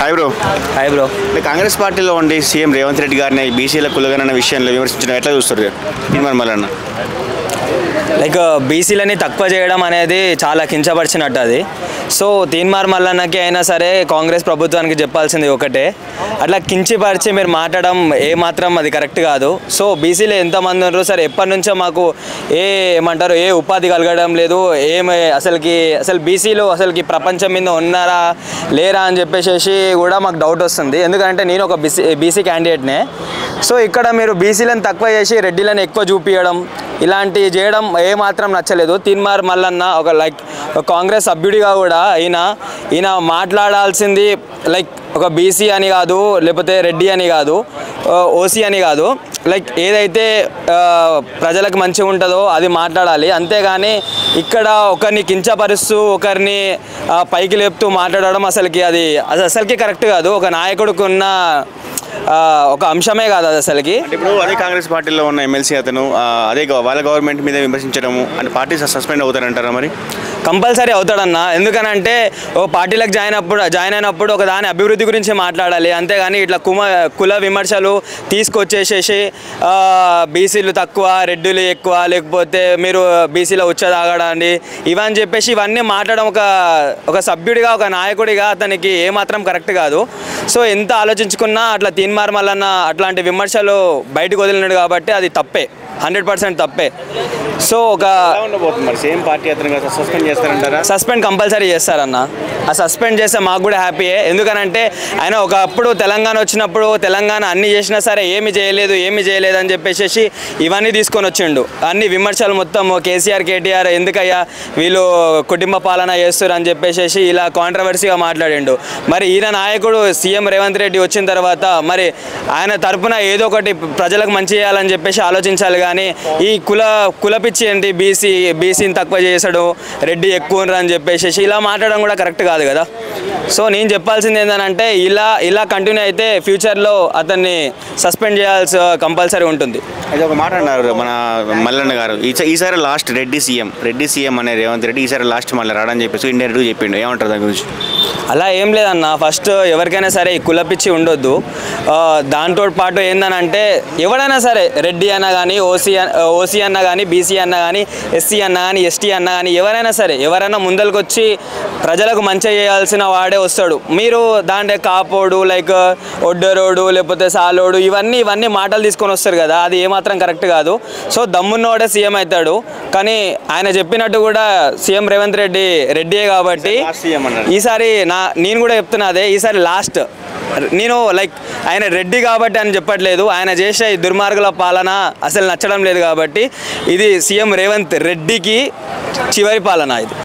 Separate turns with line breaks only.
Hi bro.
Hi bro.
Congress పార్టీలో ఉండి CM Revanth Reddy గారిని బీసీల కులగణన విషయంలో విమర్శించడం ఎట్లా చూస్తారు తీర్మానం మల్లన్న?
లైక్ బీసీలని తక్కువ చేయడం అనేది చాలా కించపరిచినట్టు అది. సో తీన్మార్ మల్లన్నకి అయినా సరే కాంగ్రెస్ ప్రభుత్వానికి చెప్పాల్సింది ఒకటే, అట్లా కించపరిచి మీరు మాట్లాడడం ఏమాత్రం అది కరెక్ట్ కాదు. సో బీసీలు ఎంతమంది ఉన్నారు సరే, ఎప్పటి నుంచో మాకు ఏమంటారు ఏ ఉపాధి కలగడం లేదు, అసలు బీసీలు అసలుకి ప్రపంచం మీద ఉన్నారా లేరా అని చెప్పేసి కూడా మాకు డౌట్ వస్తుంది. ఎందుకంటే నేను ఒక బీసీ క్యాండిడేట్నే. సో ఇక్కడ మీరు బీసీలను తక్కువ చేసి రెడ్డిలను ఎక్కువ చూపించడం ఇలాంటివి చేయడం ఏమాత్రం నచ్చలేదు. తీన్మార్ మల్లన్న ఒక కాంగ్రెస్ సభ్యుడిగా కూడా ఈయన మాట్లాడాల్సింది ఒక బీసీ అని కాదు, లేకపోతే రెడ్డి అని కాదు, ఓసీ అని కాదు, ఏదైతే ప్రజలకు మంచిగా ఉంటుందో అది మాట్లాడాలి. అంతేగాని ఇక్కడ ఒకరిని కించపరుస్తూ ఒకరిని పైకి లేపుతూ మాట్లాడడం అసలుకి కరెక్ట్ కాదు. ఒక నాయకుడికి ఉన్న ఒక అంశమే కాదు అది అసలుకి.
ఇప్పుడు అదే కాంగ్రెస్ పార్టీలో ఉన్న ఎమ్మెల్సీ అతను అదే వాళ్ళ గవర్నమెంట్ మీద విమర్శించడము అంటే పార్టీ సస్పెండ్ అవుతారంటారా? మరి
కంపల్సరీ అవుతాడన్న. ఎందుకనంటే ఓ పార్టీలకు జాయిన్ అయినప్పుడు ఒక దాని అభివృద్ధి గురించి మాట్లాడాలి. అంతేగాని ఇట్లా కుల విమర్శలు తీసుకొచ్చేసేసి బీసీలు తక్కువ రెడ్డిలు ఎక్కువ, లేకపోతే మీరు బీసీలో ఉచ్చదాగడండి ఇవని చెప్పేసి ఇవన్నీ మాట్లాడడం ఒక సభ్యుడిగా ఒక నాయకుడిగా అతనికి ఏమాత్రం కరెక్ట్ కాదు. సో ఎంత ఆలోచించుకున్నా అట్లా తీన్మార్ మల్లన్న అట్లాంటి విమర్శలు బయటకు వదిలినాడు కాబట్టి అది తప్పే, 100% తప్పే. సో సస్పెండ్ కంపల్సరీ చేస్తారన్న. ఆ సస్పెండ్ చేస్తే మాకు కూడా హ్యాపీయే. ఎందుకనంటే ఆయన ఒకప్పుడు తెలంగాణ వచ్చినప్పుడు తెలంగాణ అన్ని చేసినా సరే ఏమి చేయలేదు అని చెప్పేసి ఇవన్నీ తీసుకొని వచ్చిండు. అన్ని విమర్శలు మొత్తం కేసీఆర్ కేటీఆర్ ఎందుకయ్యా వీళ్ళు కుటుంబ పాలన చేస్తారు అని చెప్పేసి ఇలా కాంట్రవర్సీగా మాట్లాడిండు. మరి ఈయన నాయకుడు సీఎం రేవంత్ రెడ్డి వచ్చిన తర్వాత మరి ఆయన తరఫున ఏదో ఒకటి ప్రజలకు మంచి చేయాలని చెప్పేసి ఆలోచించాలి. కానీ ఈ కుల పిచ్చి ఏంటి, బీసీని తక్కువ చేసాడు, రెడ్డి ఎక్కువ అని చెప్పేసి ఇలా మాట్లాడడం కూడా కరెక్ట్ కాదు కదా. సో నేను చెప్పాల్సింది ఏంటంటే ఇలా కంటిన్యూ అయితే ఫ్యూచర్లో అతన్ని సస్పెండ్ చేయాల్సి కంపల్సరీ ఉంటుంది.
అది ఒక మాట అన్నారు మన మల్లన్న గారు, ఈసారి లాస్ట్ రెడ్డి సీఎం అనే రేవంత్ రెడ్డి ఈసారి లాస్ట్ మళ్ళీ రాడని చెప్పేసి ఇండైరెక్ట్గా చెప్పిండు. ఏమంటారు దాని గురించి?
అలా ఏం లేదన్న. ఫస్ట్ ఎవరికైనా సరే ఈ కులపిచ్చి ఉండొద్దు. దాంతో పాటు ఏందనంటే ఎవడైనా సరే రెడ్డి అన్నా కానీ ఓసీ అన్నా కానీ బీసీ అన్నా కానీ ఎస్సీ అన్నా కానీ ఎస్టీ అన్నా కానీ ఎవరైనా ముందరికి వచ్చి ప్రజలకు మంచి చేయాల్సిన వాడే వస్తాడు. మీరు దాంట్లో కాపోడు ఒడ్డరోడు లేకపోతే సాలోడు ఇవన్నీ మాటలు తీసుకొని వస్తారు కదా, అది ఏమాత్రం కరెక్ట్ కాదు. సో దమ్మున్నవాడే సీఎం అవుతాడు. కానీ ఆయన చెప్పినట్టు కూడా సీఎం రేవంత్ రెడ్డియే కాబట్టి ఈసారి నేను కూడా చెప్తున్నా అదే, ఈసారి లాస్ట్. నేను ఆయన రెడ్డి కాబట్టి అని చెప్పట్లేదు, ఆయన చేసే ఈ దుర్మార్గుల పాలన అసలు నచ్చడం లేదు కాబట్టి ఇది సీఎం రేవంత్ రెడ్డికి చివరి పాలన ఇది.